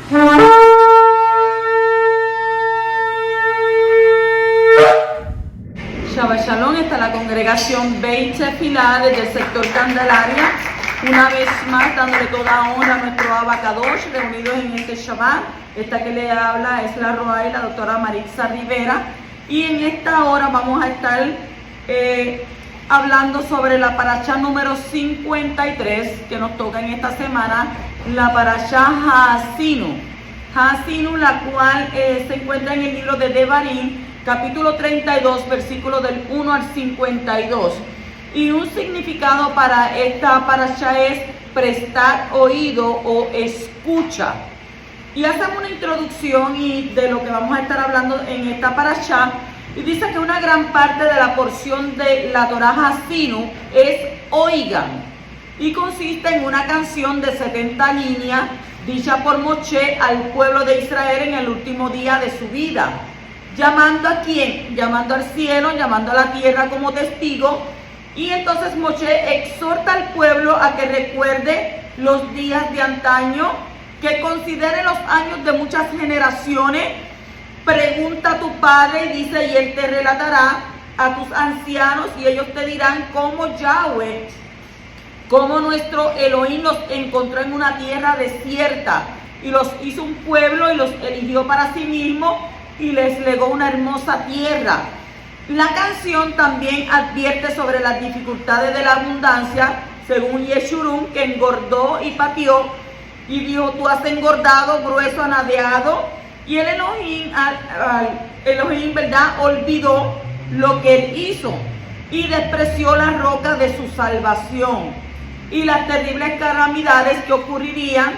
Shabbat Shalom, está la congregación Beit Tefilá desde el sector Candelaria, una vez más dándole toda honra a nuestro Abba Kadosh, reunidos en este Shabbat. Esta que le habla es la Roa y la doctora Maritza Rivera, y en esta hora vamos a estar hablando sobre la parashá número 53 que nos toca en esta semana, la parashá Haazinu, la cual se encuentra en el libro de Devarim, capítulo 32, versículos del 1 al 52. Y un significado para esta parashá es prestar oído o escucha. Y hacemos una introducción de lo que vamos a estar hablando en esta parashá. Y dice que una gran parte de la porción de la Torá Haazinu es oigan. Y consiste en una canción de 70 líneas dicha por Moshe al pueblo de Israel en el último día de su vida. ¿Llamando a quién? Llamando al cielo, llamando a la tierra como testigo. Y entonces Moshe exhorta al pueblo a que recuerde los días de antaño, que considere los años de muchas generaciones. Pregunta a tu padre, dice, y él te relatará, a tus ancianos, y ellos te dirán cómo Yahweh, cómo nuestro Elohim los encontró en una tierra desierta, y los hizo un pueblo y los eligió para sí mismo, y les legó una hermosa tierra. La canción también advierte sobre las dificultades de la abundancia, según Yeshurun, que engordó y pateó, y dijo, tú has engordado, grueso, anadeado, y el Elohim, ¿verdad?, olvidó lo que él hizo, y despreció la roca de su salvación, y las terribles calamidades que ocurrirían,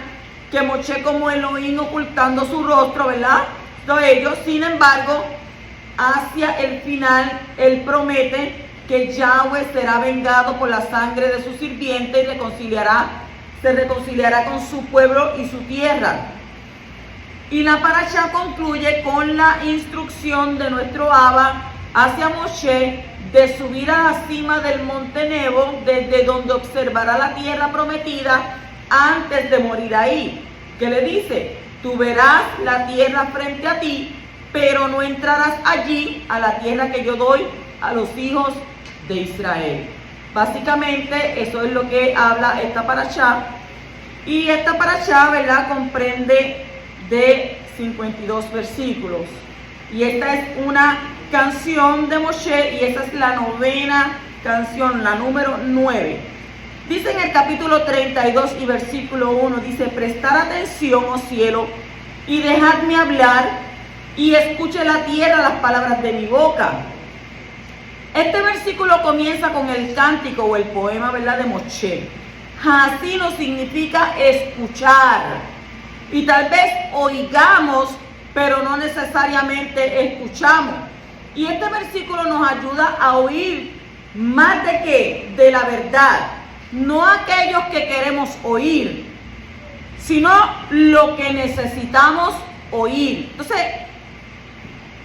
que Moshe como Elohim ocultando su rostro, ¿verdad?, ellos. Sin embargo, hacia el final, él promete que Yahweh será vengado por la sangre de su sirviente y se reconciliará con su pueblo y su tierra. Y la parashá concluye con la instrucción de nuestro Abba hacia Moshe de subir a la cima del monte Nebo, desde donde observará la tierra prometida antes de morir ahí. ¿Qué le dice? Tú verás la tierra frente a ti, pero no entrarás allí, a la tierra que yo doy a los hijos de Israel. Básicamente eso es lo que habla esta parashá. Y esta parashá, ¿verdad?, comprende de 52 versículos. Y esta es una canción de Moshe, y esa es la novena canción, la número 9. Dice en el capítulo 32 y versículo 1, dice, prestar atención, oh cielo, y dejadme hablar, y escuche la tierra las palabras de mi boca. Este versículo comienza con el cántico o el poema, ¿verdad?, de Moshe. Haazinu significa escuchar. Y tal vez oigamos, pero no necesariamente escuchamos. Y este versículo nos ayuda a oír más de qué, de la verdad. No aquellos que queremos oír, sino lo que necesitamos oír. Entonces,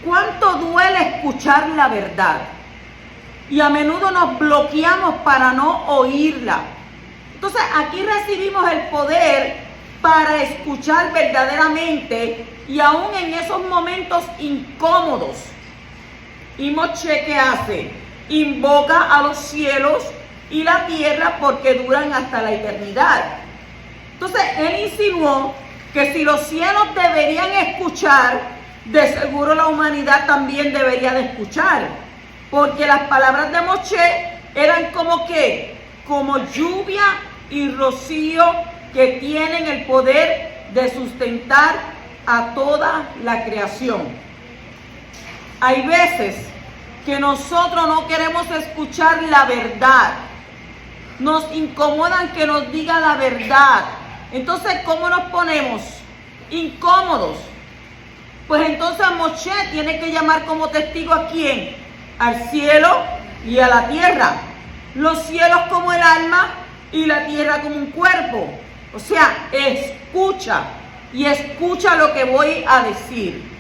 ¿cuánto duele escuchar la verdad? Y a menudo nos bloqueamos para no oírla. Entonces, aquí recibimos el poder para escuchar verdaderamente, y aún en esos momentos incómodos. Y Moshe, ¿qué hace? Invoca a los cielos y la tierra porque duran hasta la eternidad. Entonces él insinuó que si los cielos deberían escuchar, de seguro la humanidad también debería de escuchar, porque las palabras de Moshe eran como que, como lluvia y rocío que tienen el poder de sustentar a toda la creación. Hay veces que nosotros no queremos escuchar la verdad. Nos incomodan que nos diga la verdad. Entonces, ¿cómo nos ponemos? Incómodos. Pues entonces Moshe tiene que llamar como testigo ¿a quién? Al cielo y a la tierra. Los cielos como el alma y la tierra como un cuerpo. O sea, escucha y escucha lo que voy a decir.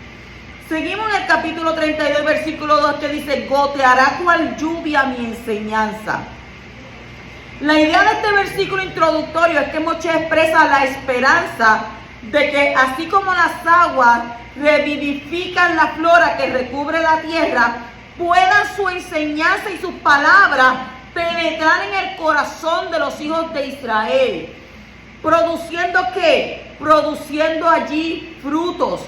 Seguimos en el capítulo 32, versículo 2, que dice, goteará cual lluvia mi enseñanza. La idea de este versículo introductorio es que Moshe expresa la esperanza de que así como las aguas revivifican la flora que recubre la tierra, puedan su enseñanza y sus palabras penetrar en el corazón de los hijos de Israel. ¿Produciendo qué? Produciendo allí frutos.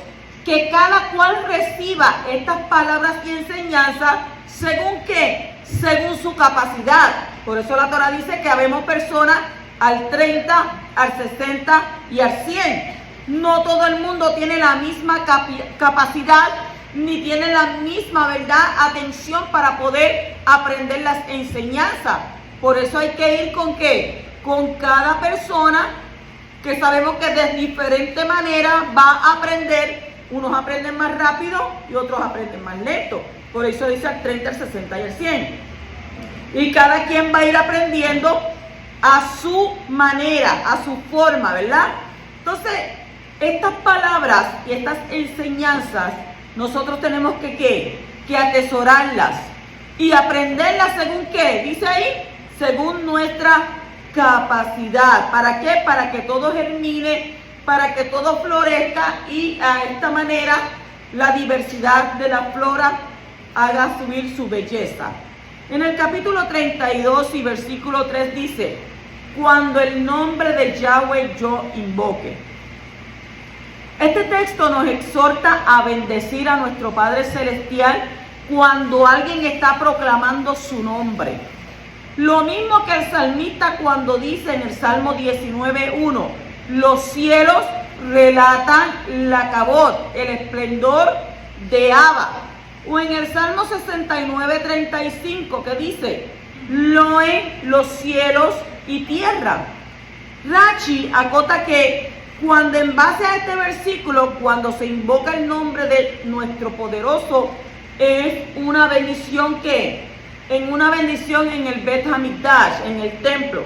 Que cada cual reciba estas palabras y enseñanzas según qué, según su capacidad. Por eso la Torah dice que habemos personas al 30, al 60 y al 100. No todo el mundo tiene la misma capacidad ni tiene la misma, ¿verdad?, atención para poder aprender las enseñanzas. Por eso hay que ir con qué, con cada persona que sabemos que de diferente manera va a aprender. Unos aprenden más rápido y otros aprenden más lento. Por eso dice al 30, al 60 y al 100. Y cada quien va a ir aprendiendo a su manera, a su forma, ¿verdad? Entonces, estas palabras y estas enseñanzas, nosotros tenemos que atesorarlas y aprenderlas según qué. Dice ahí, según nuestra capacidad. ¿Para qué? Para que todo germine, para que todo florezca y a esta manera la diversidad de la flora haga subir su belleza. En el capítulo 32 y versículo 3 dice, cuando el nombre de Yahweh yo invoque. Este texto nos exhorta a bendecir a nuestro Padre Celestial cuando alguien está proclamando su nombre. Lo mismo que el salmista cuando dice en el Salmo 19:1, los cielos relatan la cabot, el esplendor de Abba. O en el Salmo 69:35 que dice, loen los cielos y tierra. Rashi acota que cuando en base a este versículo, cuando se invoca el nombre de nuestro poderoso, es una bendición que, en una bendición en el Bet Hamikdash, en el templo,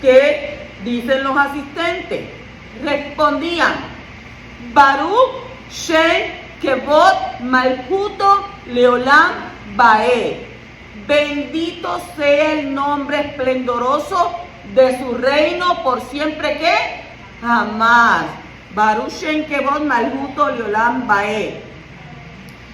que dicen los asistentes, respondían, Baruch Shem Kevod Malkuto Leolam Bae. Bendito sea el nombre esplendoroso de su reino por siempre que jamás. Baruch Shem Kevod Malkuto Leolam Bae.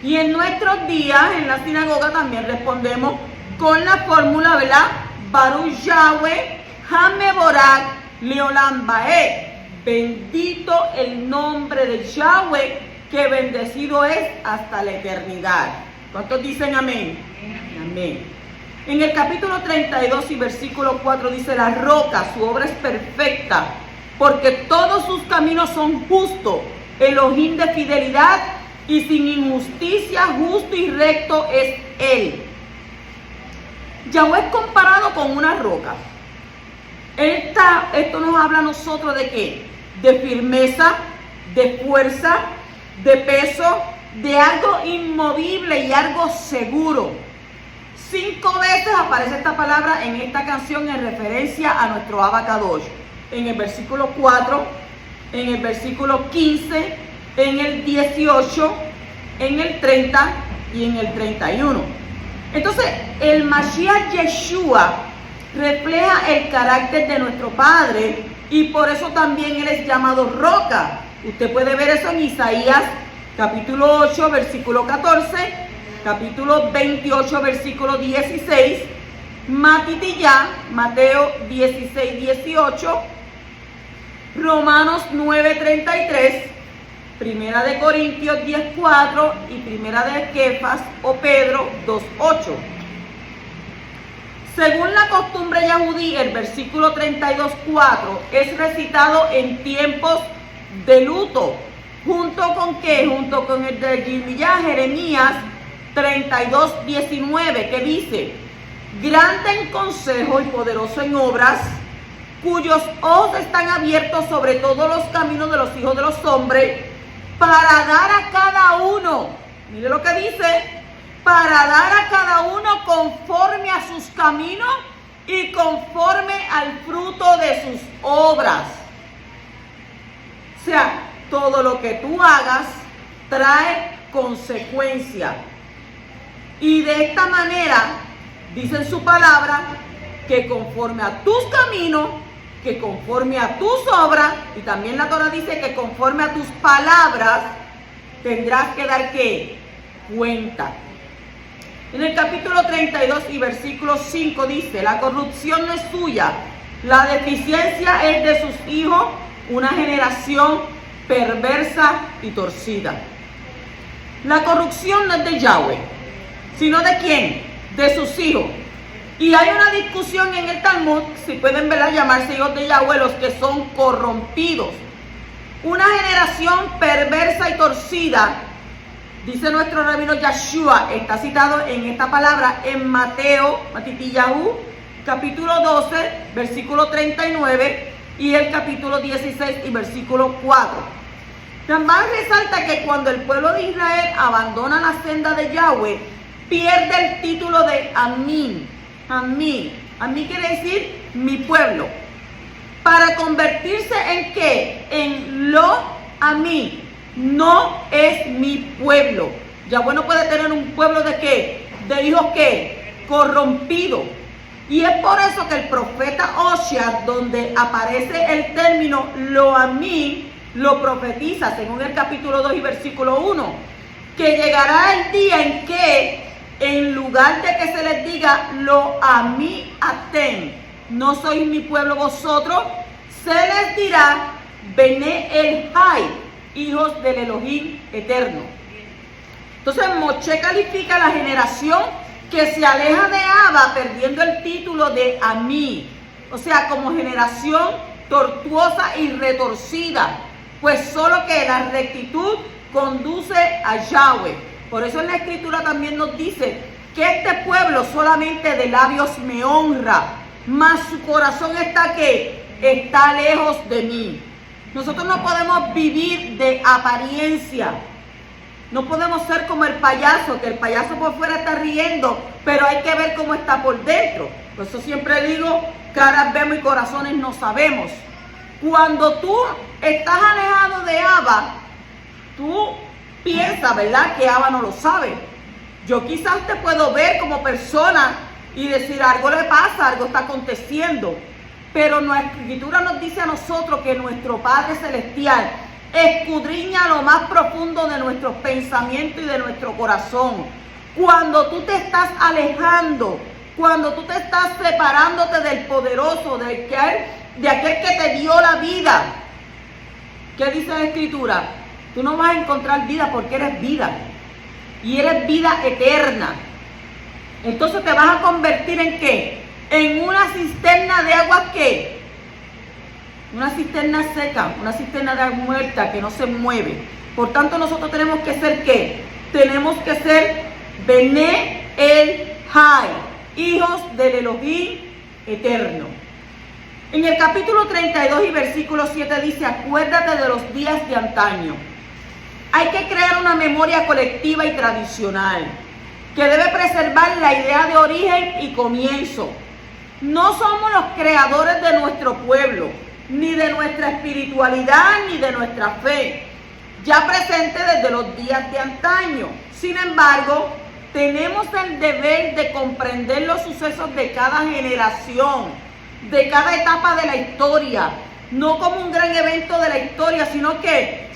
Y en nuestros días en la sinagoga también respondemos con la fórmula, ¿verdad? Baruch Yahweh Hameborach Leolam Bae. Bendito el nombre de Yahweh, que bendecido es hasta la eternidad. ¿Cuántos dicen amén? Amén. En el capítulo 32 y versículo 4 dice, la roca, su obra es perfecta, porque todos sus caminos son justos, Elohim de fidelidad y sin injusticia, justo y recto es él. Yahweh es comparado con una roca. Esto nos habla a nosotros de qué? De firmeza, de fuerza, de peso, de algo inmovible y algo seguro. 5 veces aparece esta palabra en esta canción en referencia a nuestro Abba Kadosh. En el versículo 4, en el versículo 15, en el 18, en el 30 y en el 31. Entonces, el Mashiach Yeshua refleja el carácter de nuestro Padre y por eso también Él es llamado roca. Usted puede ver eso en Isaías capítulo 8, versículo 14, capítulo 28, versículo 16, Matitiyá, Mateo 16, 18, Romanos 9, 33, Primera de Corintios 10, 4 y Primera de Kefas o Pedro 2, 8. Según la costumbre yahudí, el versículo 32, 4 es recitado en tiempos de luto. ¿Junto con qué? Junto con el de Jeremías 32, 19, que dice, grande en consejo y poderoso en obras, cuyos ojos están abiertos sobre todos los caminos de los hijos de los hombres, para dar a cada uno, mire lo que dice, para dar a cada uno conforme a sus caminos y conforme al fruto de sus obras. O sea, todo lo que tú hagas trae consecuencia. Y de esta manera, dice en su palabra, que conforme a tus caminos que conforme a tus obras, y también la Torah dice que conforme a tus palabras, tendrás que dar ¿qué? Cuenta. En el capítulo 32 y versículo 5 dice, la corrupción no es suya, la deficiencia es de sus hijos, una generación perversa y torcida. La corrupción no es de Yahweh, sino ¿de quién? De sus hijos. Y hay una discusión en el Talmud, si pueden verla, llamarse hijos de Yahweh, los que son corrompidos. Una generación perversa y torcida, dice nuestro rabino Yeshua, está citado en esta palabra en Mateo, Matitiyahu, capítulo 12, versículo 39, y el capítulo 16 y versículo 4. También resalta que cuando el pueblo de Israel abandona la senda de Yahweh, pierde el título de Amí. Amí quiere decir mi pueblo. Para convertirse en ¿qué? En lo Amí. No es mi pueblo. Yahweh no puede tener un pueblo de ¿qué? De hijos ¿qué? Corrompidos. Y es por eso que el profeta Osea, donde aparece el término lo Amí, lo profetiza, según el capítulo 2 y versículo 1, que llegará el día en que, en lugar de que se les diga lo Amí aten, no sois mi pueblo vosotros, se les dirá Bene el Hay, hijos del Elohim eterno. Entonces Moshe califica a la generación que se aleja de Abba perdiendo el título de Amí, o sea, como generación tortuosa y retorcida, pues solo que la rectitud conduce a Yahweh. Por eso en la escritura también nos dice que este pueblo solamente de labios me honra, mas su corazón está ¿qué? Está lejos de mí. Nosotros no podemos vivir de apariencia. No podemos ser como el payaso, que el payaso por fuera está riendo, pero hay que ver cómo está por dentro. Por eso siempre digo, caras vemos y corazones no sabemos. Cuando tú estás alejado de Abba, tú piensas, ¿verdad?, que Abba no lo sabe. Yo quizás te puedo ver como persona y decir algo le pasa, algo está aconteciendo. Pero nuestra escritura nos dice a nosotros que nuestro Padre Celestial escudriña lo más profundo de nuestros pensamientos y de nuestro corazón. Cuando tú te estás alejando, cuando tú te estás separándote del poderoso, de aquel que te dio la vida, ¿qué dice la escritura? Tú no vas a encontrar vida porque eres vida. Y eres vida eterna. Entonces te vas a convertir en ¿qué? En una cisterna de agua ¿qué? Una cisterna seca, una cisterna de agua muerta que no se mueve. Por tanto nosotros tenemos que ser ¿qué? Tenemos que ser Bene el Hay, hijos del Elohim eterno. En el capítulo 32 y versículo 7 dice, acuérdate de los días de antaño. Hay que crear una memoria colectiva y tradicional que debe preservar la idea de origen y comienzo. No somos los creadores de nuestro pueblo, ni de nuestra espiritualidad, ni de nuestra fe, ya presente desde los días de antaño. Sin embargo, tenemos el deber de comprender los sucesos de cada generación, de cada etapa de la historia, no como un gran evento de la historia,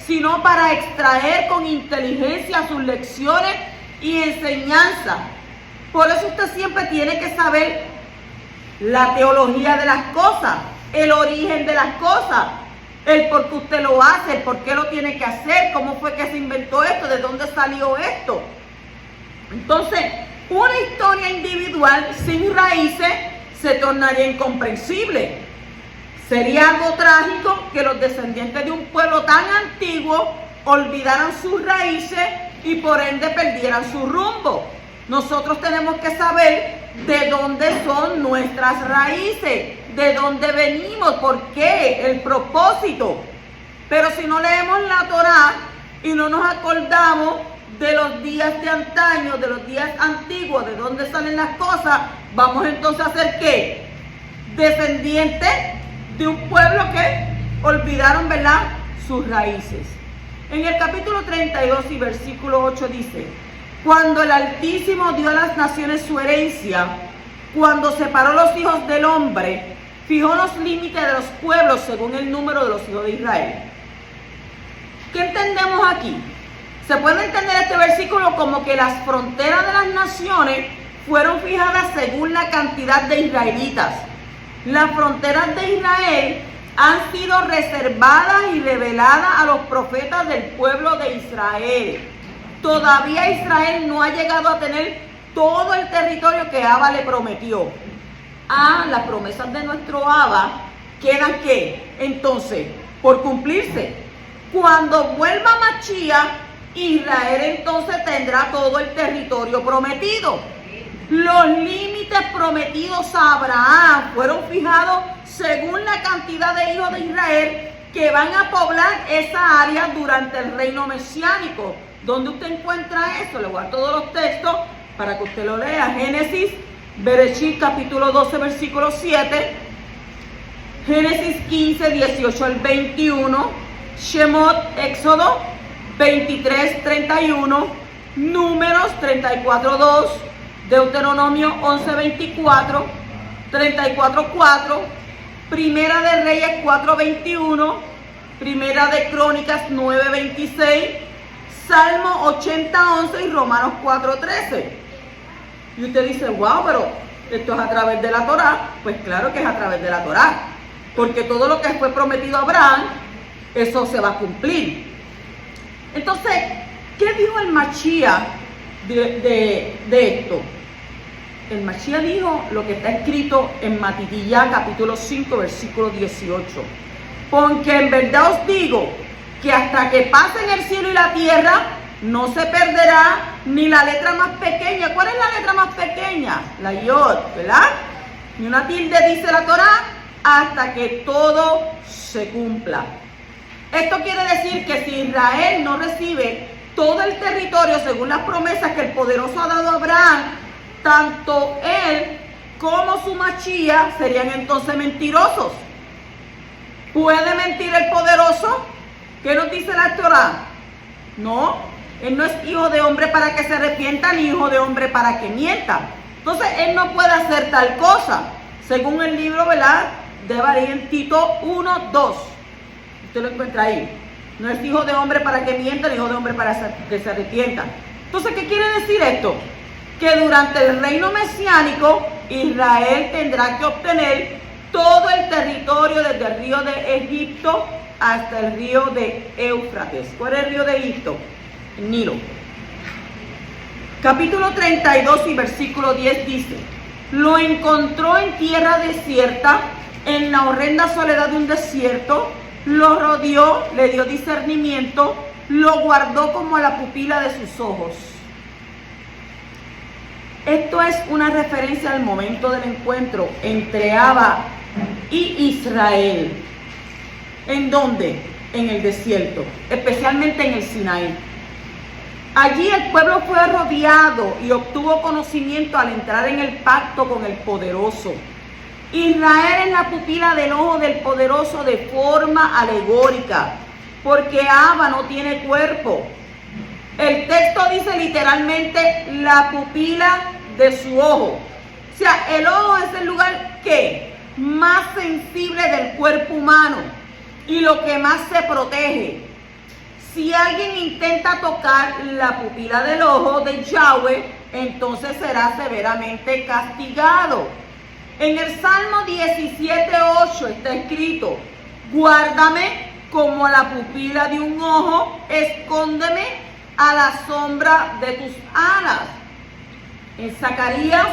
sino para extraer con inteligencia sus lecciones y enseñanza. Por eso usted siempre tiene que saber la teología de las cosas, el origen de las cosas, el por qué usted lo hace, el por qué lo tiene que hacer, cómo fue que se inventó esto, de dónde salió esto. Entonces, una historia individual sin raíces se tornaría incomprensible. Sería algo trágico que los descendientes de un pueblo tan antiguo olvidaran sus raíces y por ende perdieran su rumbo. Nosotros tenemos que saber de dónde son nuestras raíces, de dónde venimos, por qué, el propósito. Pero si no leemos la Torá y no nos acordamos de los días de antaño, de los días antiguos, de dónde salen las cosas, vamos entonces a ser ¿qué? Descendientes de un pueblo que olvidaron, ¿verdad?, sus raíces. En el capítulo 32 y versículo 8 dice, cuando el Altísimo dio a las naciones su herencia, cuando separó los hijos del hombre, fijó los límites de los pueblos según el número de los hijos de Israel. ¿Qué entendemos aquí? Se puede entender este versículo como que las fronteras de las naciones fueron fijadas según la cantidad de israelitas. Las fronteras de Israel han sido reservadas y reveladas a los profetas del pueblo de Israel. Todavía Israel no ha llegado a tener todo el territorio que Abba le prometió. Las promesas de nuestro Abba quedan ¿qué? Entonces, por cumplirse. Cuando vuelva Mashiach, Israel entonces tendrá todo el territorio prometido. Los límites prometidos a Abraham fueron fijados según la cantidad de hijos de Israel que van a poblar esa área durante el reino mesiánico. ¿Dónde usted encuentra eso? Le voy a dar todos los textos para que usted lo lea. Génesis, Bereshit, capítulo 12, versículo 7. Génesis 15, 18 al 21. Shemot, Éxodo 23, 31. Números 34, 2. Deuteronomio 11, 24. 34, 4. Primera de Reyes 4, 21. Primera de Crónicas 9, 26. Salmo 80, 11 y Romanos 4, 13. Y usted dice, wow, pero esto es a través de la Torá. Pues claro que es a través de la Torá. Porque todo lo que fue prometido a Abraham, eso se va a cumplir. Entonces, ¿qué dijo el Mashiach de esto? El Mashiach dijo lo que está escrito en Matitiyá, capítulo 5, versículo 18. Porque en verdad os digo que hasta que pasen el cielo y la tierra, no se perderá ni la letra más pequeña. ¿Cuál es la letra más pequeña? La Yod, ¿verdad? Ni una tilde dice la Torá, hasta que todo se cumpla. Esto quiere decir que si Israel no recibe todo el territorio según las promesas que el poderoso ha dado a Abraham, tanto él como su Mashiach serían entonces mentirosos. ¿Puede mentir el poderoso? ¿Qué nos dice la Torá? No, él no es hijo de hombre para que se arrepienta, ni hijo de hombre para que mienta. Entonces, él no puede hacer tal cosa. Según el libro, ¿verdad?, de Barí en Tito 1, 2. Usted lo encuentra ahí. No es hijo de hombre para que mienta, ni hijo de hombre para que se arrepienta. Entonces, ¿qué quiere decir esto? Que durante el reino mesiánico, Israel tendrá que obtener todo el territorio desde el río de Egipto hasta el río de Éufrates. ¿Cuál es el río de Egipto? El Nilo. Capítulo 32 y versículo 10 dice: lo encontró en tierra desierta, en la horrenda soledad de un desierto, lo rodeó, le dio discernimiento, lo guardó como a la pupila de sus ojos. Esto es una referencia al momento del encuentro entre Abba y Israel. ¿En dónde? En el desierto, especialmente en el Sinaí. Allí el pueblo fue rodeado y obtuvo conocimiento al entrar en el pacto con el poderoso. Israel es la pupila del ojo del poderoso de forma alegórica, porque Abba no tiene cuerpo. El texto dice literalmente la pupila de su ojo. O sea, el ojo es el lugar que más sensible del cuerpo humano y lo que más se protege. Si alguien intenta tocar la pupila del ojo de Yahweh, entonces será severamente castigado. En el Salmo 17:8 está escrito: guárdame como la pupila de un ojo, escóndeme a la sombra de tus alas. En Zacarías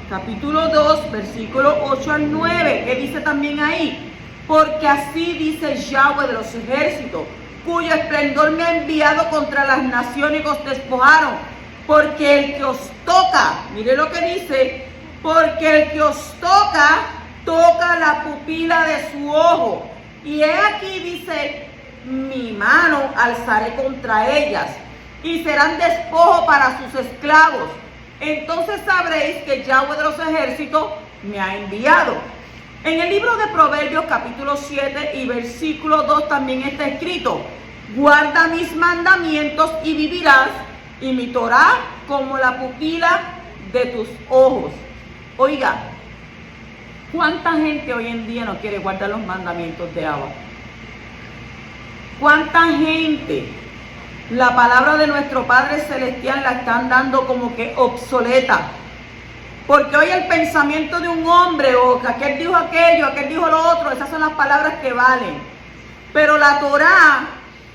capítulo 2, versículo 8 al 9, que dice también ahí: porque así dice Yahweh de los ejércitos, cuyo esplendor me ha enviado contra las naciones que os despojaron, porque el que os toca, mire lo que dice, porque el que os toca, toca la pupila de su ojo. Y he aquí, dice, mi mano alzaré contra ellas, y serán despojo para sus esclavos. Entonces sabréis que Yahweh de los ejércitos me ha enviado. En el libro de Proverbios capítulo 7 y versículo 2 también está escrito: guarda mis mandamientos y vivirás, y mi Torá como la pupila de tus ojos. Oiga, ¿Cuánta gente hoy en día no quiere guardar los mandamientos de Abba? ¿Cuánta gente la palabra de nuestro Padre Celestial la están dando como que obsoleta? Porque hoy el pensamiento de un hombre, o que aquel dijo aquello, aquel dijo lo otro, esas son las palabras que valen. Pero la Torá,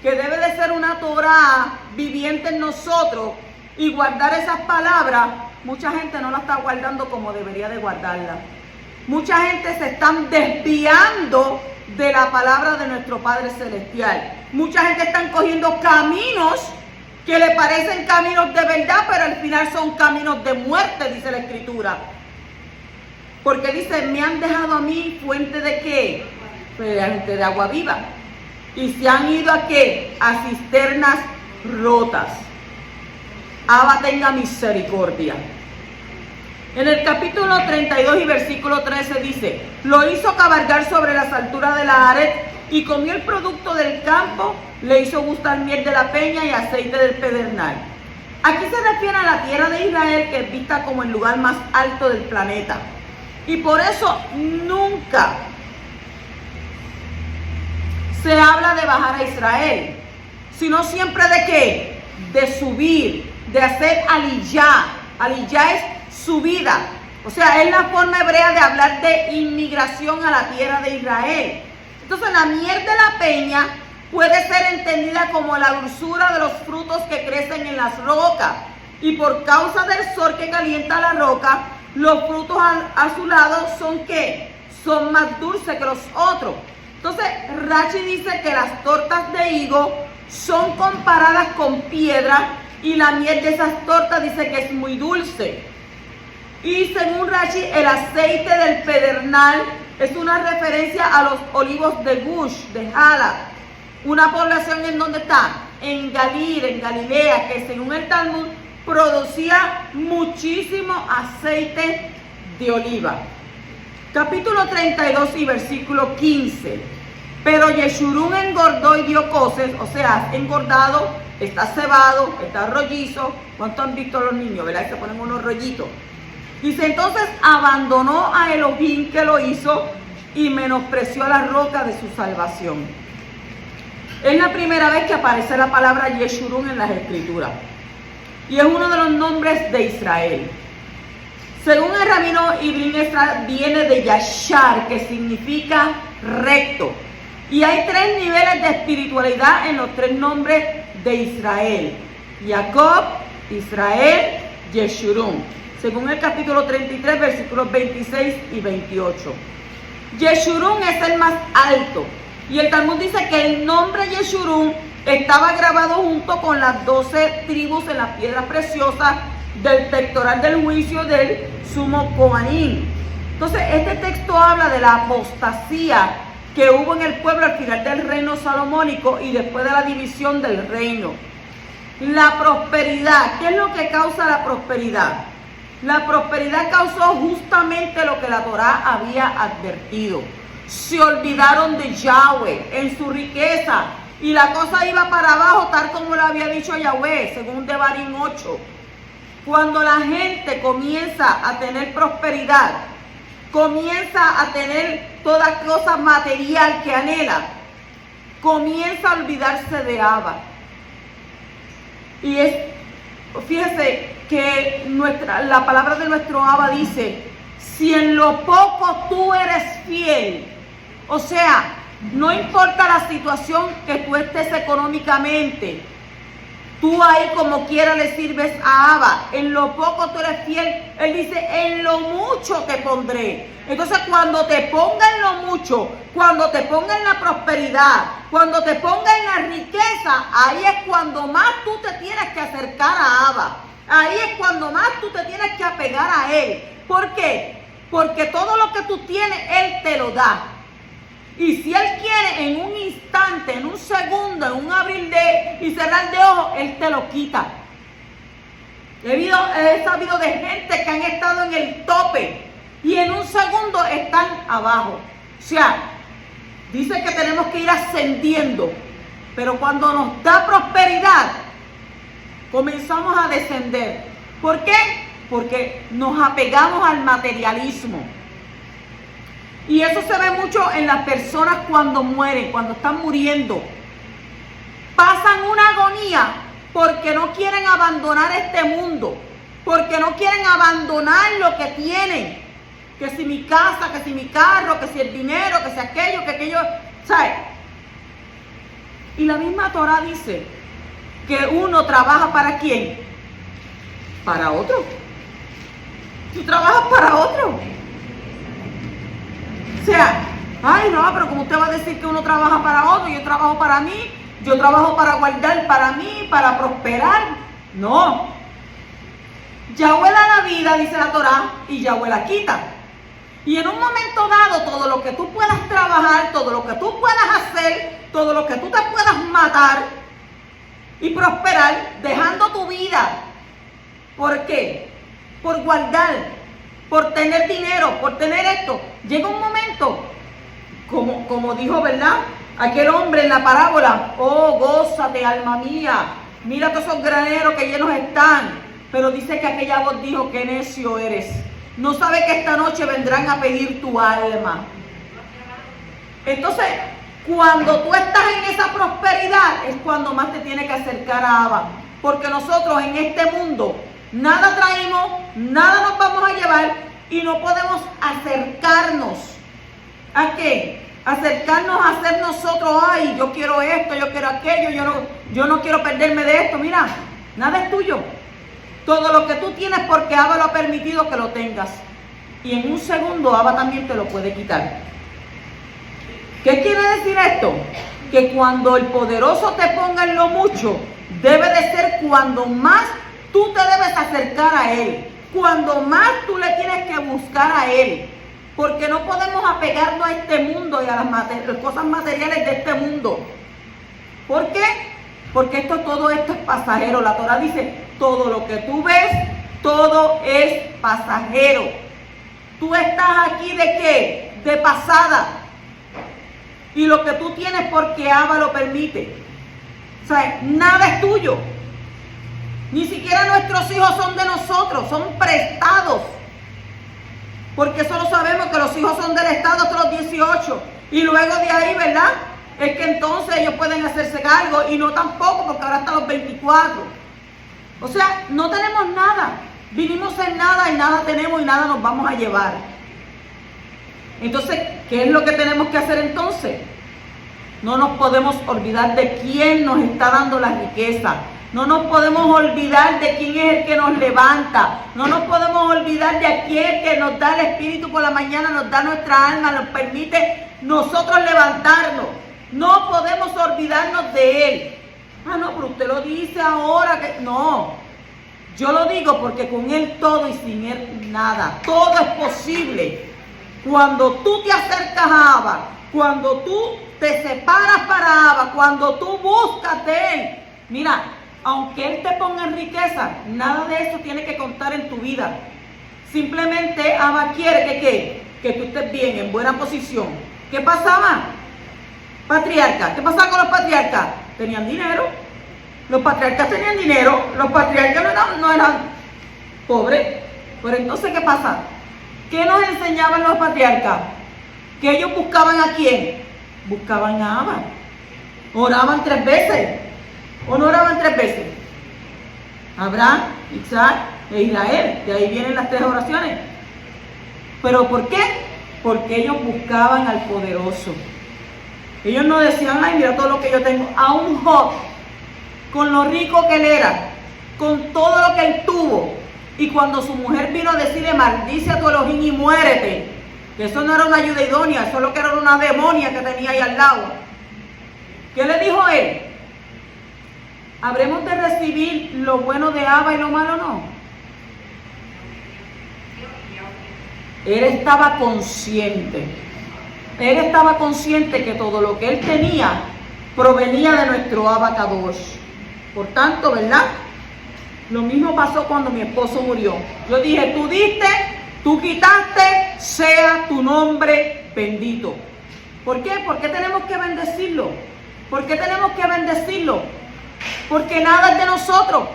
que debe de ser una Torá viviente en nosotros, y guardar esas palabras, mucha gente no la está guardando como debería de guardarla. Mucha gente se están desviando de la palabra de nuestro Padre Celestial. Mucha gente están cogiendo caminos que le parecen caminos de verdad, pero al final son caminos de muerte, dice la Escritura. Porque dice, me han dejado a mí fuente de ¿qué? Fuente de agua viva. Y se han ido ¿a qué? A cisternas rotas. Abba tenga misericordia. En el capítulo 32 y versículo 13 dice, lo hizo cabalgar sobre las alturas de la Aret y comió el producto del campo, le hizo gustar miel de la peña y aceite del pedernal. Aquí se refiere a la tierra de Israel, que es vista como el lugar más alto del planeta. Y por eso nunca se habla de bajar a Israel, sino siempre de ¿qué? De subir, de hacer aliyá. Aliyá es subida. O sea, es la forma hebrea de hablar de inmigración a la tierra de Israel. Entonces, la miel de la peña puede ser entendida como la dulzura de los frutos que crecen en las rocas. Y por causa del sol que calienta la roca, los frutos a su lado son ¿qué? Son más dulces que los otros. Entonces, Rashi dice que las tortas de higo son comparadas con piedra y la miel de esas tortas dice que es muy dulce. Y según Rashi, el aceite del pedernal es una referencia a los olivos de Gush, de Hala, una población en donde está, en Galilea, que según el Talmud producía muchísimo aceite de oliva. Capítulo 32 y versículo 15. Pero Yeshurún engordó y dio coces, o sea, engordado, está cebado, está rollizo. ¿Cuánto han visto los niños, verdad? Que se ponen unos rollitos. Dice, entonces abandonó a Elohim que lo hizo y menospreció la roca de su salvación. Es la primera vez que aparece la palabra Yeshurún en las Escrituras. Y es uno de los nombres de Israel. Según el rabino Ibn Ezra, viene de Yashar, que significa recto. Y hay tres niveles de espiritualidad en los tres nombres de Israel. Jacob, Israel, Yeshurún. Según el capítulo 33, versículos 26 y 28. Yeshurún es el más alto. Y el Talmud dice que el nombre Yeshurún estaba grabado junto con las 12 tribus en las piedras preciosas del pectoral del juicio del sumo Coanín. Entonces, este texto habla de la apostasía que hubo en el pueblo al final del reino salomónico y después de la división del reino. La prosperidad. ¿Qué es lo que causa la prosperidad? La prosperidad causó justamente lo que la Torá había advertido. Se olvidaron de Yahweh en su riqueza y la cosa iba para abajo tal como lo había dicho Yahweh, según Devarim 8. Cuando la gente comienza a tener prosperidad, comienza a tener toda cosa material que anhela, comienza a olvidarse de Abba. Y fíjese que la palabra de nuestro Abba dice, si en lo poco tú eres fiel, o sea, no importa la situación que tú estés económicamente, tú ahí como quiera le sirves a Abba, en lo poco tú eres fiel. Él dice, en lo mucho te pondré. Entonces cuando te ponga en lo mucho, cuando te ponga en la prosperidad, cuando te ponga en la riqueza, ahí es cuando más tú te tienes que acercar a Abba. Ahí es cuando más tú te tienes que apegar a Él. ¿Por qué? Porque todo lo que tú tienes, Él te lo da. Y si Él quiere en un instante, en un segundo, en un abrir y cerrar de ojos, Él te lo quita. He sabido de gente que han estado en el tope y en un segundo están abajo. O sea, dice que tenemos que ir ascendiendo, pero cuando nos da prosperidad, comenzamos a descender. ¿Por qué? Porque nos apegamos al materialismo. Y eso se ve mucho en las personas cuando mueren, cuando están muriendo. Pasan una agonía porque no quieren abandonar este mundo, porque no quieren abandonar lo que tienen. Que si mi casa, que si mi carro, que si el dinero, que si aquello, que aquello, ¿sabes? Y la misma Torah dice que uno trabaja ¿para quién? Para otro. Tú trabajas para otro. O sea, ay no, pero como usted va a decir que uno trabaja para otro, yo trabajo para mí, yo trabajo para guardar para mí, para prosperar. No. Yahweh da la vida, dice la Torah, y Yahweh la quita. Y en un momento dado, todo lo que tú puedas trabajar, todo lo que tú puedas hacer, todo lo que tú te puedas matar y prosperar, dejando tu vida. ¿Por qué? Por guardar, por tener dinero, por tener esto. Llega un momento, como dijo, ¿verdad? Aquel hombre en la parábola, oh, gózate, alma mía, mira todos esos graneros que llenos están. Pero dice que aquella voz dijo, qué necio eres. No sabe que esta noche vendrán a pedir tu alma. Entonces, cuando tú estás en esa prosperidad, es cuando más te tienes que acercar a Abba. Porque nosotros en este mundo, nada traemos, nada nos vamos a llevar y no podemos acercarnos. ¿A qué? Acercarnos a ser nosotros, ay, yo quiero esto, yo quiero aquello, yo no quiero perderme de esto. Mira, nada es tuyo. Todo lo que tú tienes porque Abba lo ha permitido que lo tengas. Y en un segundo Abba también te lo puede quitar. ¿Qué quiere decir esto? Que cuando el poderoso te ponga en lo mucho, debe de ser cuando más tú te debes acercar a Él. Cuando más tú le tienes que buscar a Él. Porque no podemos apegarnos a este mundo y a las cosas materiales de este mundo. ¿Por qué? Porque todo esto es pasajero. La Torah dice, todo lo que tú ves, todo es pasajero. Tú estás aquí ¿de qué? De pasada. Y lo que tú tienes porque Abba lo permite. O sea, nada es tuyo. Ni siquiera nuestros hijos son de nosotros, son prestados. Porque solo sabemos que los hijos son del Estado hasta los 18. Y luego de ahí, ¿verdad? Es que entonces ellos pueden hacerse cargo y no tampoco porque ahora hasta los 24. O sea, no tenemos nada. Vinimos en nada y nada tenemos y nada nos vamos a llevar. Entonces, ¿qué es lo que tenemos que hacer entonces? No nos podemos olvidar de quién nos está dando la riqueza. No nos podemos olvidar de quién es el que nos levanta. No nos podemos olvidar de aquel que nos da el espíritu por la mañana, nos da nuestra alma, nos permite nosotros levantarnos. No podemos olvidarnos de Él. Ah, no, pero usted lo dice ahora que... No, yo lo digo porque con Él todo y sin Él nada. Todo es posible. Cuando tú te acercas a Abba, cuando tú te separas para Abba, cuando tú buscas de Él. Mira, aunque Él te ponga en riqueza, nada de eso tiene que contar en tu vida. Simplemente Abba quiere que tú estés bien, en buena posición. ¿Qué pasaba? Patriarcas. ¿Qué pasaba con los patriarcas? Tenían dinero. Los patriarcas tenían dinero. Los patriarcas no eran pobres. Pero entonces, ¿qué pasa? ¿Qué nos enseñaban los patriarcas? Que ellos buscaban ¿a quién? Buscaban a Abba. Oraban 3 veces. ¿O no oraban 3 veces? Abraham, Isaac e Israel. De ahí vienen las 3 oraciones. ¿Pero por qué? Porque ellos buscaban al poderoso. Ellos no decían, ay, mira todo lo que yo tengo. A un Job, con lo rico que él era, con todo lo que él tuvo. Y cuando su mujer vino a decirle, maldice a tu Elohim y muérete. Que eso no era una ayuda idónea, eso lo que era una demonia que tenía ahí al lado. ¿Qué le dijo él? ¿Habremos de recibir lo bueno de Abba y lo malo no? Él estaba consciente. Él estaba consciente que todo lo que él tenía provenía de nuestro Abba Kadosh. Por tanto, ¿verdad? Lo mismo pasó cuando mi esposo murió. Yo dije, tú diste, tú quitaste, sea tu nombre bendito. ¿Por qué? ¿Por qué tenemos que bendecirlo? ¿Por qué tenemos que bendecirlo? Porque nada es de nosotros.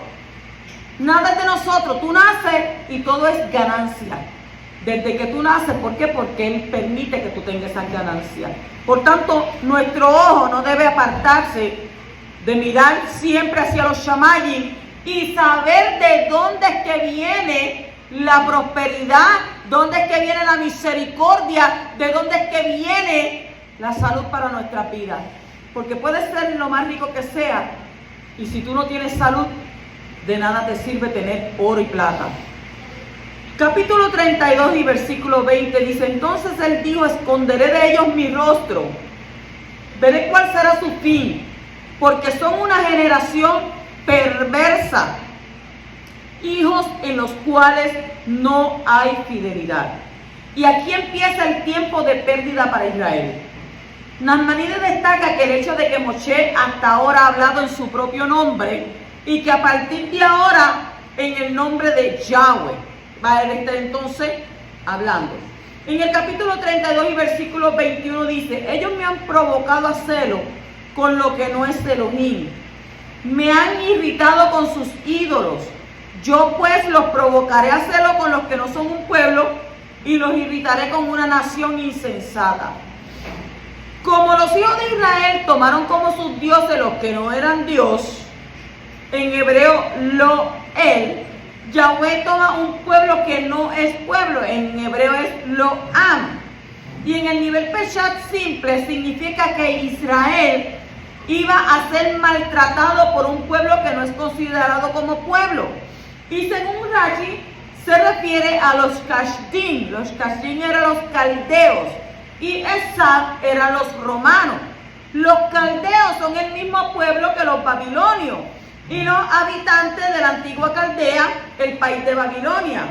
Nada es de nosotros. Tú naces y todo es ganancia. desde que tú naces. ¿Por qué? Porque Él permite que tú tengas esa ganancia. Por tanto, nuestro ojo no debe apartarse de mirar siempre hacia los shamayim y saber de dónde es que viene la prosperidad, dónde es que viene la misericordia, de dónde es que viene la salud para nuestra vida. Porque puede ser lo más rico que sea, y si tú no tienes salud, de nada te sirve tener oro y plata. Capítulo 32 y versículo 20 dice: entonces Él dijo, esconderé de ellos mi rostro, veré cuál será su fin, porque son una generación perversa, hijos en los cuales no hay fidelidad. Y aquí empieza el tiempo de pérdida para Israel. Nachmanides destaca que el hecho de que Moshe hasta ahora ha hablado en su propio nombre y que a partir de ahora en el nombre de Yahweh va a estar entonces hablando. En el capítulo 32 y versículo 21 dice: ellos me han provocado a celo con lo que no es Elohim, me han irritado con sus ídolos. Yo pues los provocaré a celo con los que no son un pueblo y los irritaré con una nación insensata. Como los hijos de Israel tomaron como sus dioses los que no eran Dios, en hebreo Lo-El, Yahweh toma un pueblo que no es pueblo, en hebreo es Lo-Am. Y en el nivel Peshat simple significa que Israel iba a ser maltratado por un pueblo que no es considerado como pueblo. Y según Rashi, se refiere a los Kasdim. Los Kasdim eran los caldeos y Esab eran los romanos. Los caldeos son el mismo pueblo que los babilonios y los habitantes de la antigua Caldea, el país de Babilonia.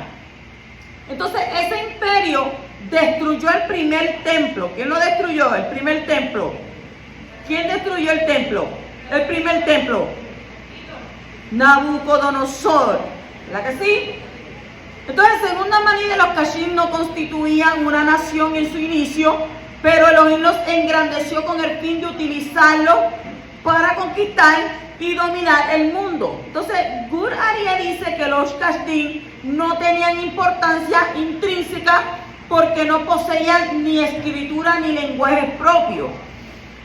Entonces ese imperio destruyó el primer templo. ¿Quién lo destruyó? El primer templo. ¿Quién destruyó el templo? El primer templo. Nabucodonosor. ¿Verdad que sí? Entonces, según Nachmanides, los Kasdim no constituían una nación en su inicio, pero Elohim los engrandeció con el fin de utilizarlos para conquistar y dominar el mundo. Entonces, Gur Aryeh dice que los Kasdim no tenían importancia intrínseca porque no poseían ni escritura ni lenguaje propio,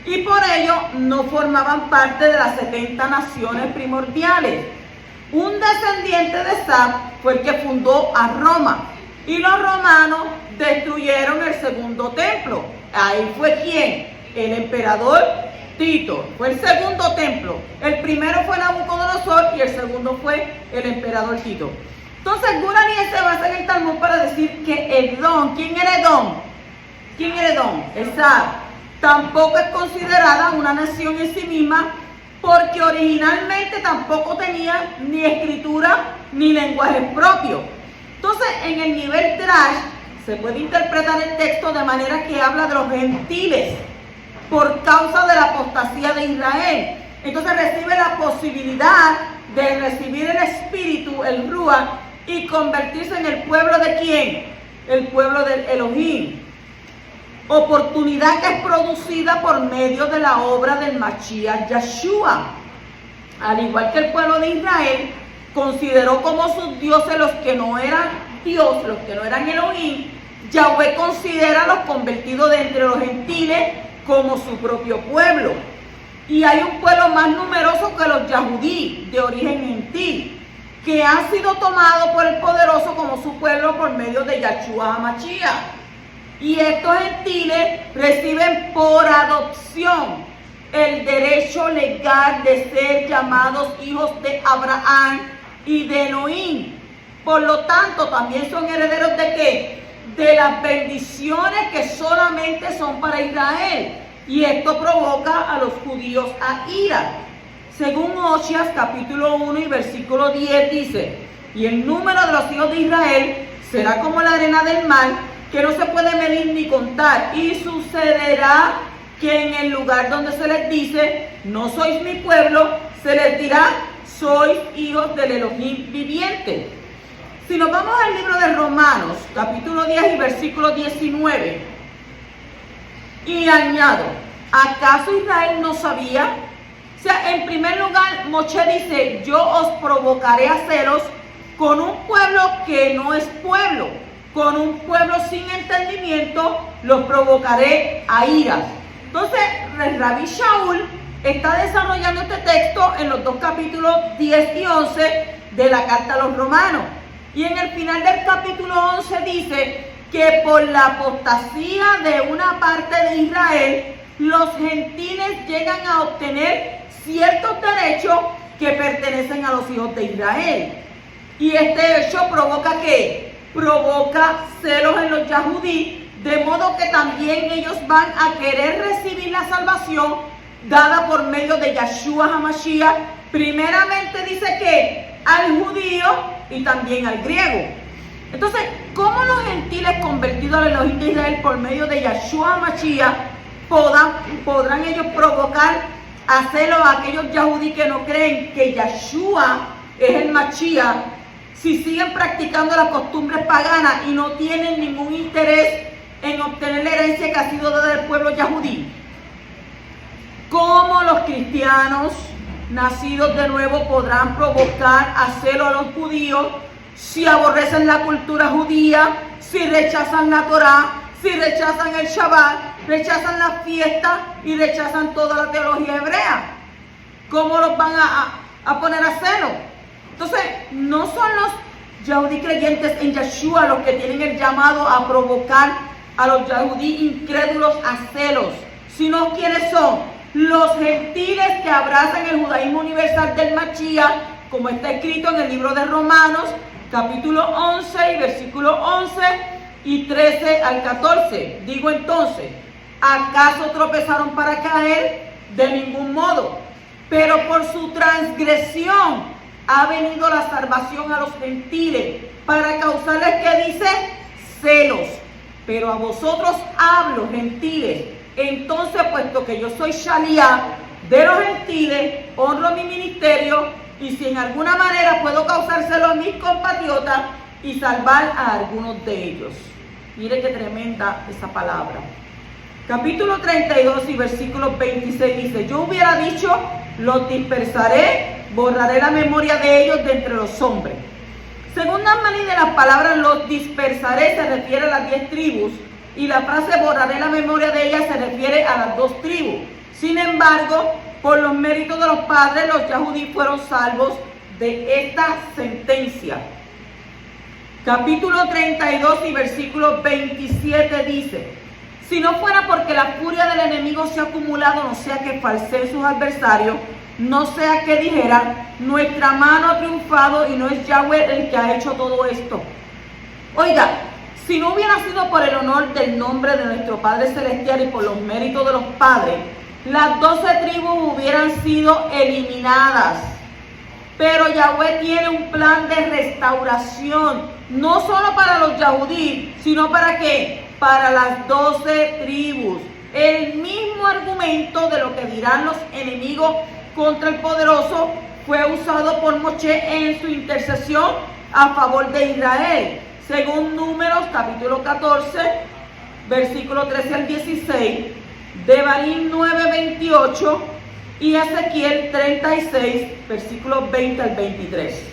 y por ello no formaban parte de las 70 naciones primordiales. Un descendiente de Esab fue el que fundó a Roma, y los romanos destruyeron el segundo templo. Ahí fue ¿quién? El emperador Tito. Fue el segundo templo. El primero fue Nabucodonosor y el segundo fue el emperador Tito. Entonces Gur Aryeh se basa en el Talmud para decir que Edom, ¿quién era Edom? ¿Quién era Edom? Esab. Tampoco es considerada una nación en sí misma, porque originalmente tampoco tenía ni escritura ni lenguaje propio. Entonces, en el nivel Drash se puede interpretar el texto de manera que habla de los gentiles por causa de la apostasía de Israel. Entonces recibe la posibilidad de recibir el espíritu, el Ruach, y convertirse en el pueblo de ¿quién? El pueblo del Elohim. Oportunidad que es producida por medio de la obra del Mashiach Yeshua. Al igual que el pueblo de Israel consideró como sus dioses los que no eran Dios, los que no eran Elohim, Yahweh considera a los convertidos de entre los gentiles como su propio pueblo. Y hay un pueblo más numeroso que los Yahudí, de origen gentil, que han sido tomados por el Poderoso como su pueblo por medio de Yahshua HaMashiach. Y estos gentiles reciben por adopción el derecho legal de ser llamados hijos de Abraham y de Elohim. Por lo tanto, también son herederos ¿de qué? De las bendiciones que solamente son para Israel. Y esto provoca a los judíos a ira. Según Oseas capítulo 1 y versículo 10 dice: y el número de los hijos de Israel será como la arena del mar, que no se puede medir ni contar, y sucederá que en el lugar donde se les dice, no sois mi pueblo, se les dirá, sois hijos del Elohim viviente. Si nos vamos al libro de Romanos, capítulo 10 y versículo 19, y añado, ¿acaso Israel no sabía? O sea, en primer lugar, Moshe dice, yo os provocaré a celos con un pueblo que no es pueblo. con un pueblo sin entendimiento los provocaré a ira. Entonces, Rabí Shaul está desarrollando este texto en los 2 capítulos 10 y 11 de la carta a los romanos. Y en el final del capítulo 11 dice que por la apostasía de una parte de Israel, los gentiles llegan a obtener ciertos derechos que pertenecen a los hijos de Israel. Y este hecho provoca ¿qué? Provoca celos en los yahudí, de modo que también ellos van a querer recibir la salvación dada por medio de Yeshua HaMashiach. Primeramente dice que al judío y también al griego. Entonces, ¿cómo los gentiles convertidos al Elohim de Israel por medio de Yeshua HaMashiach podrán ellos provocar a celos a aquellos yahudí que no creen que Yeshua es el Mashiach, si siguen practicando las costumbres paganas y no tienen ningún interés en obtener la herencia que ha sido dada del pueblo yahudí? ¿Cómo los cristianos nacidos de nuevo podrán provocar a celo a los judíos si aborrecen la cultura judía, si rechazan la Torá, si rechazan el Shabbat, rechazan las fiestas y rechazan toda la teología hebrea? ¿Cómo los van a poner a celo? Entonces, no son los yahudí creyentes en Yeshua los que tienen el llamado a provocar a los yahudí incrédulos a celos, sino quienes son los gentiles que abrazan el judaísmo universal del Mashiach, como está escrito en el libro de Romanos, capítulo 11 y versículo 11 y 13 al 14. Digo entonces, ¿acaso tropezaron para caer? De ningún modo, pero por su transgresión ha venido la salvación a los gentiles para causarles, ¿qué dice? Celos. Pero a vosotros hablo, gentiles. Entonces, puesto que yo soy Shaliach de los gentiles, honro mi ministerio, y si en alguna manera puedo causárselo a mis compatriotas y salvar a algunos de ellos. Mire qué tremenda esa palabra. Capítulo 32 y versículo 26 dice: yo hubiera dicho, los dispersaré, borraré la memoria de ellos de entre los hombres. Según Namani, de las palabras los dispersaré se refiere a las 10 tribus, y la frase borraré la memoria de ellas se refiere a las 2 tribus. Sin embargo, por los méritos de los padres, los yahudí fueron salvos de esta sentencia. Capítulo 32 y versículo 27 dice: si no fuera porque la furia del enemigo se ha acumulado, no sea que falseen sus adversarios, no sea que dijeran, nuestra mano ha triunfado y no es Yahweh el que ha hecho todo esto. Oiga, si no hubiera sido por el honor del nombre de nuestro Padre Celestial y por los méritos de los padres, las 12 tribus hubieran sido eliminadas. Pero Yahweh tiene un plan de restauración, no solo para los yahudí, sino para ¿qué? Para las 12 tribus. El mismo argumento de lo que dirán los enemigos contra el poderoso fue usado por Moshe en su intercesión a favor de Israel. Según Números capítulo 14, versículo 13 al 16, Devarim 9, 28 y Ezequiel 36, versículos 20 al 23.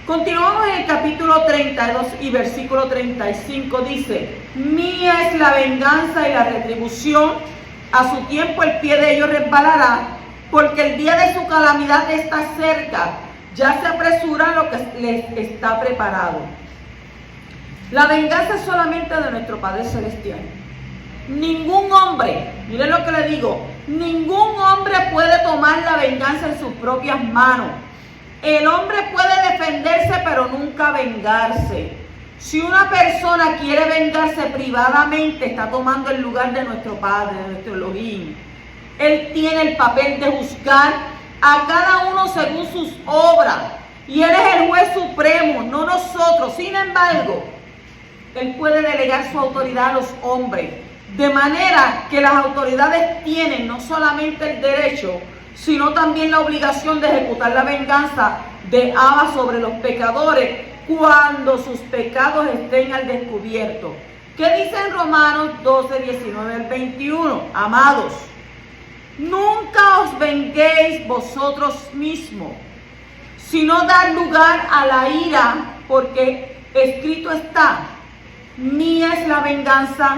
Continuamos en el capítulo 32 y versículo 35, dice: mía es la venganza y la retribución, a su tiempo el pie de ellos resbalará, porque el día de su calamidad está cerca, ya se apresura lo que les está preparado. La venganza es solamente de nuestro Padre Celestial. Ningún hombre, miren lo que le digo, ningún hombre puede tomar la venganza en sus propias manos. El hombre puede defenderse, pero nunca vengarse. Si una persona quiere vengarse privadamente, está tomando el lugar de nuestro Padre, de nuestro Elohim. Él tiene el papel de juzgar a cada uno según sus obras. Y Él es el juez supremo, no nosotros. Sin embargo, Él puede delegar su autoridad a los hombres. De manera que las autoridades tienen no solamente el derecho, sino también la obligación de ejecutar la venganza de Abba sobre los pecadores cuando sus pecados estén al descubierto. ¿Qué dice en Romanos 12, 19 al 21? Amados, nunca os venguéis vosotros mismos, sino dar lugar a la ira, porque escrito está: mía es la venganza,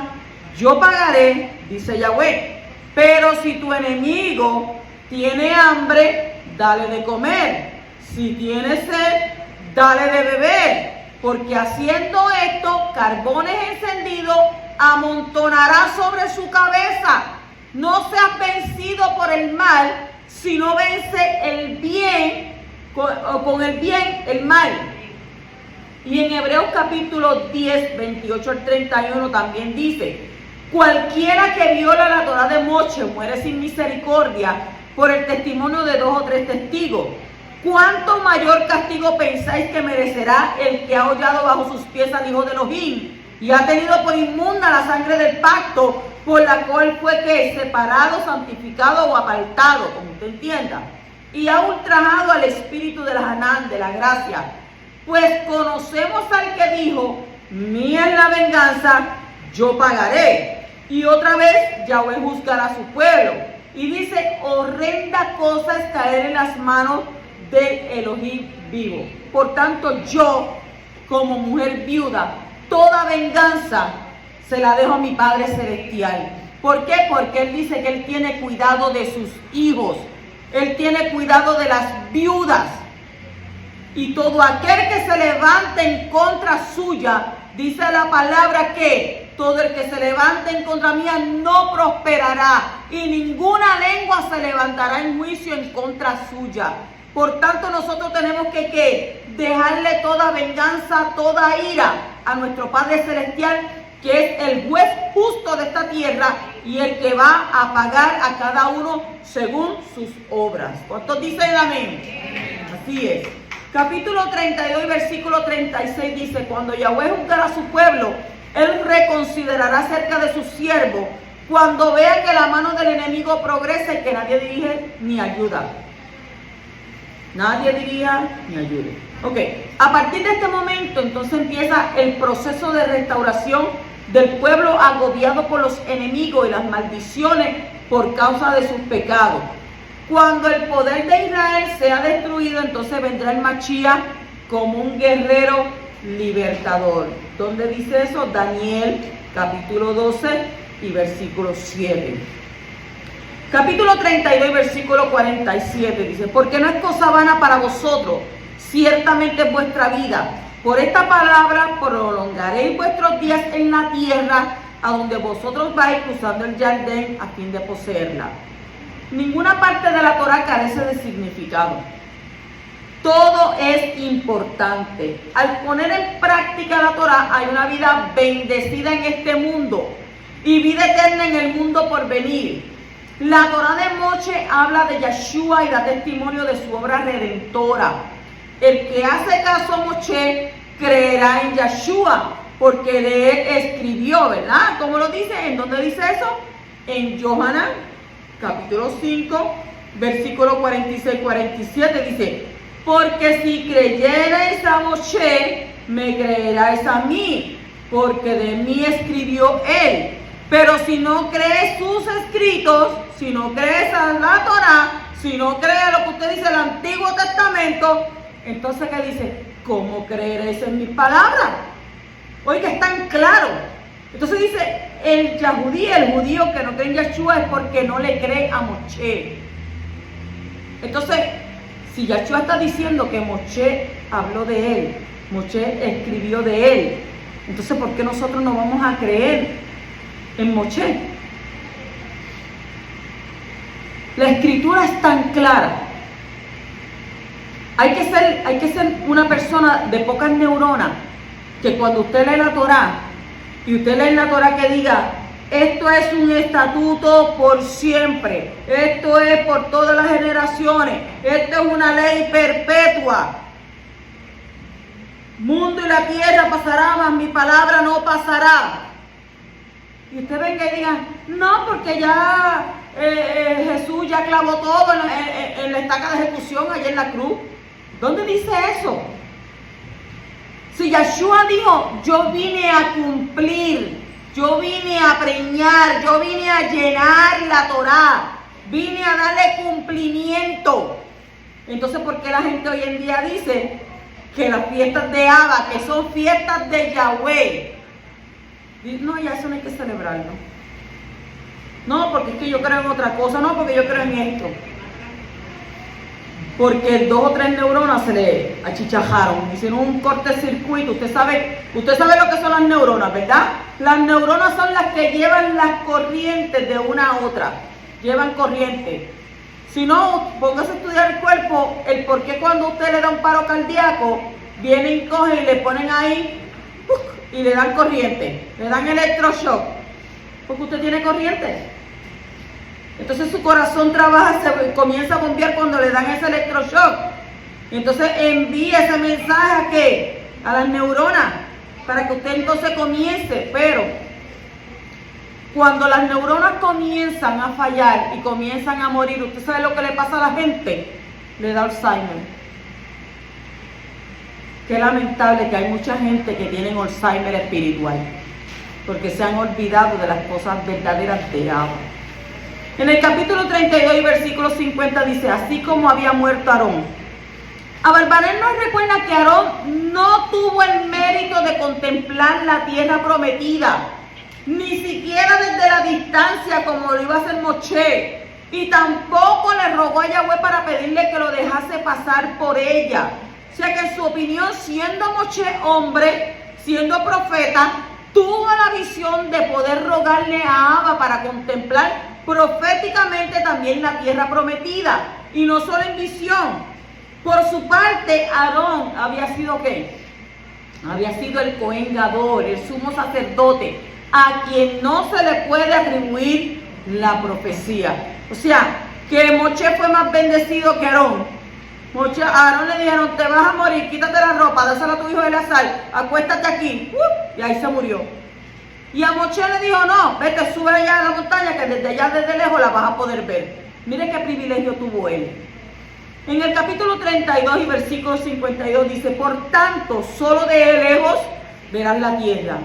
yo pagaré, dice Yahweh. Pero si tu enemigo tiene hambre, dale de comer. Si tiene sed, dale de beber. Porque haciendo esto, carbones encendidos amontonará sobre su cabeza. No seas vencido por el mal, sino vence el bien, con el bien el mal. Y en Hebreos capítulo 10, 28 al 31 también dice: cualquiera que viola la Torá de Moche muere sin misericordia por el testimonio de 2 o 3 testigos. ¿Cuánto mayor castigo pensáis que merecerá el que ha hollado bajo sus pies al Hijo de Elohim y ha tenido por inmunda la sangre del pacto, por la cual fue que separado, santificado o apartado, como usted entienda, y ha ultrajado al espíritu de la Hanán, de la gracia? Pues conocemos al que dijo: mía es la venganza, yo pagaré. Y otra vez Yahweh juzgará a su pueblo. Y dice: horrenda cosa es caer en las manos del Elohim vivo. Por tanto, yo, como mujer viuda, toda venganza se la dejo a mi Padre Celestial. ¿Por qué? Porque Él dice que Él tiene cuidado de sus hijos. Él tiene cuidado de las viudas. Y todo aquel que se levante en contra suya, dice la palabra que todo el que se levante en contra mía no prosperará, y ninguna lengua se levantará en juicio en contra suya. Por tanto, nosotros tenemos que dejarle toda venganza, toda ira a nuestro Padre Celestial, que es el juez justo de esta tierra y el que va a pagar a cada uno según sus obras. ¿Cuántos dicen amén? Así es. Capítulo 32, versículo 36 dice: cuando Yahweh juzgará a su pueblo, Él reconsiderará acerca de sus siervos, cuando vea que la mano del enemigo progresa y que nadie dirige ni ayuda. Nadie dirija ni ayude. Ok, a partir de este momento entonces empieza el proceso de restauración del pueblo agobiado por los enemigos y las maldiciones por causa de sus pecados. Cuando el poder de Israel sea destruido, entonces vendrá el Mashiach como un guerrero libertador. ¿Dónde dice eso? Daniel capítulo 12 y versículo 7. Capítulo 32, versículo 47 dice: porque no es cosa vana para vosotros, ciertamente es vuestra vida. Por esta palabra prolongaréis vuestros días en la tierra a donde vosotros vais cruzando el Jardín a fin de poseerla. Ninguna parte de la Torá carece de significado. Todo es importante. Al poner en práctica la Torá hay una vida bendecida en este mundo y vida eterna en el mundo por venir. La Torá de Moche habla de Yeshua y da testimonio de su obra redentora. El que hace caso a Moche creerá en Yeshua, porque de él escribió, ¿verdad? ¿Cómo lo dice? ¿En dónde dice eso? En Yohanan, capítulo 5, versículo 46-47, dice: porque si creyereis a Moche, me creeráis a mí, porque de mí escribió él. Pero si no crees sus escritos, si no crees a la Torá, si no crees a lo que usted dice el Antiguo Testamento, entonces ¿qué dice? ¿Cómo creeréis en mis palabras? Oiga, es tan claro. Entonces dice, el judío que no cree en Yeshua es porque no le cree a Moche. Entonces, si Yeshua está diciendo que Moche habló de él, Moche escribió de él, entonces ¿por qué nosotros no vamos a creer en Moche? La escritura es tan clara. Hay que ser una persona de pocas neuronas, que cuando usted lee la Torá, y usted lee la Torá que diga: esto es un estatuto por siempre, esto es por todas las generaciones, esto es una ley perpetua. Mundo y la tierra pasará, mas mi palabra no pasará. Y usted venga y diga: no, porque ya Jesús ya clavó todo en la estaca de ejecución allá en la cruz. ¿Dónde dice eso? Si Yeshua dijo: yo vine a cumplir, yo vine a preñar, yo vine a llenar la Torá, vine a darle cumplimiento. Entonces, ¿por qué la gente hoy en día dice que las fiestas de Abba, que son fiestas de Yahweh, No, ya eso no hay que celebrarlo. No, porque es que yo creo en otra cosa. No, porque yo creo en esto. Porque 2 o 3 neuronas se le achichajaron, hicieron un cortocircuito. Usted sabe lo que son las neuronas, ¿verdad? Las neuronas son las que llevan las corrientes de una a otra, llevan corriente. Si no, póngase a estudiar el cuerpo, el por qué cuando usted le da un paro cardíaco, vienen, cogen y le ponen ahí y le dan corriente, le dan electroshock, porque usted tiene corriente. Entonces su corazón trabaja, se comienza a bombear cuando le dan ese electroshock. Entonces envía ese mensaje ¿a qué? A las neuronas, para que usted entonces comience. Pero cuando las neuronas comienzan a fallar y comienzan a morir, ¿usted sabe lo que le pasa a la gente? Le da Alzheimer. Qué lamentable que hay mucha gente que tiene Alzheimer espiritual, porque se han olvidado de las cosas verdaderas de Abba. En el capítulo 32 y versículo 50 dice, así como había muerto Aarón. Abarbanel nos recuerda que Aarón no tuvo el mérito de contemplar la tierra prometida, ni siquiera desde la distancia como lo iba a hacer Moshe, y tampoco le rogó a Yahweh para pedirle que lo dejase pasar por ella. O sea que en su opinión, siendo Moshe hombre, siendo profeta, tuvo la visión de poder rogarle a Abba para contemplar proféticamente también la tierra prometida, y no solo en visión. Por su parte, Aarón había sido ¿qué? Había sido el Cohen Gadol, el sumo sacerdote, a quien no se le puede atribuir la profecía. O sea, que Moshe fue más bendecido que Aarón. A Aarón le dijeron, te vas a morir, quítate la ropa, dásela a tu hijo Eleazar, acuéstate aquí, y ahí se murió. Y a Moshe le dijo, no, vete, sube allá a la montaña, que desde allá, desde lejos, la vas a poder ver. Mire qué privilegio tuvo él. En el capítulo 32 y versículo 52 dice, por tanto, solo de lejos verás la tierra.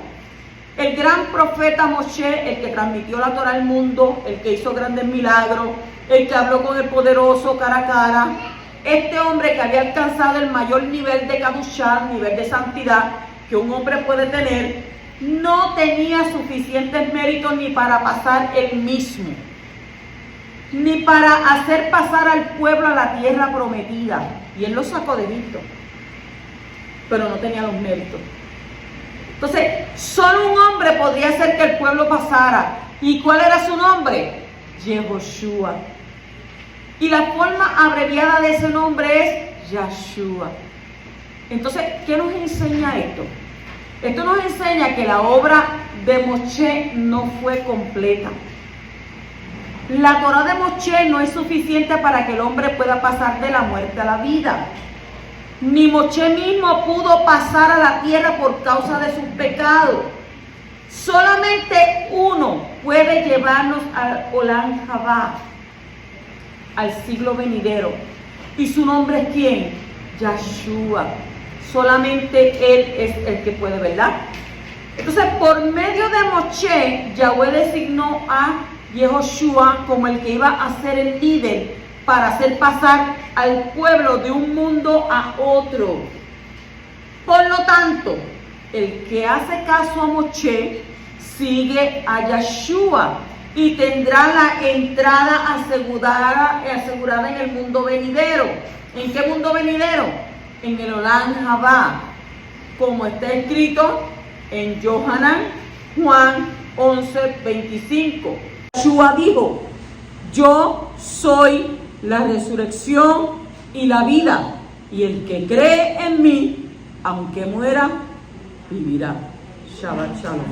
El gran profeta Moshe, el que transmitió la Torah al mundo, el que hizo grandes milagros, el que habló con el poderoso cara a cara, este hombre que había alcanzado el mayor nivel de Kadushá, nivel de santidad que un hombre puede tener, no tenía suficientes méritos ni para pasar él mismo, ni para hacer pasar al pueblo a la tierra prometida. Y él lo sacó de Egipto, pero no tenía los méritos. Entonces, solo un hombre podría hacer que el pueblo pasara. ¿Y cuál era su nombre? Yehoshua. Y la forma abreviada de ese nombre es Yahshua. Entonces, ¿qué nos enseña esto? Esto nos enseña que la obra de Moshe no fue completa. La Torah de Moshe no es suficiente para que el hombre pueda pasar de la muerte a la vida. Ni Moshe mismo pudo pasar a la tierra por causa de sus pecados. Solamente uno puede llevarnos al Olam Habá, al siglo venidero. ¿Y su nombre es quién? Yahshua. Solamente él es el que puede, ¿verdad? Entonces, por medio de Moshe, Yahweh designó a Yehoshua como el que iba a ser el líder para hacer pasar al pueblo de un mundo a otro. Por lo tanto, el que hace caso a Moshe sigue a Yahshua y tendrá la entrada asegurada en el mundo venidero. ¿En qué mundo venidero? En el Olam Habá, como está escrito en Yohanan, Juan 11:25. Yahshua dijo, yo soy la resurrección y la vida, y el que cree en mí, aunque muera, vivirá. Shabbat Shalom.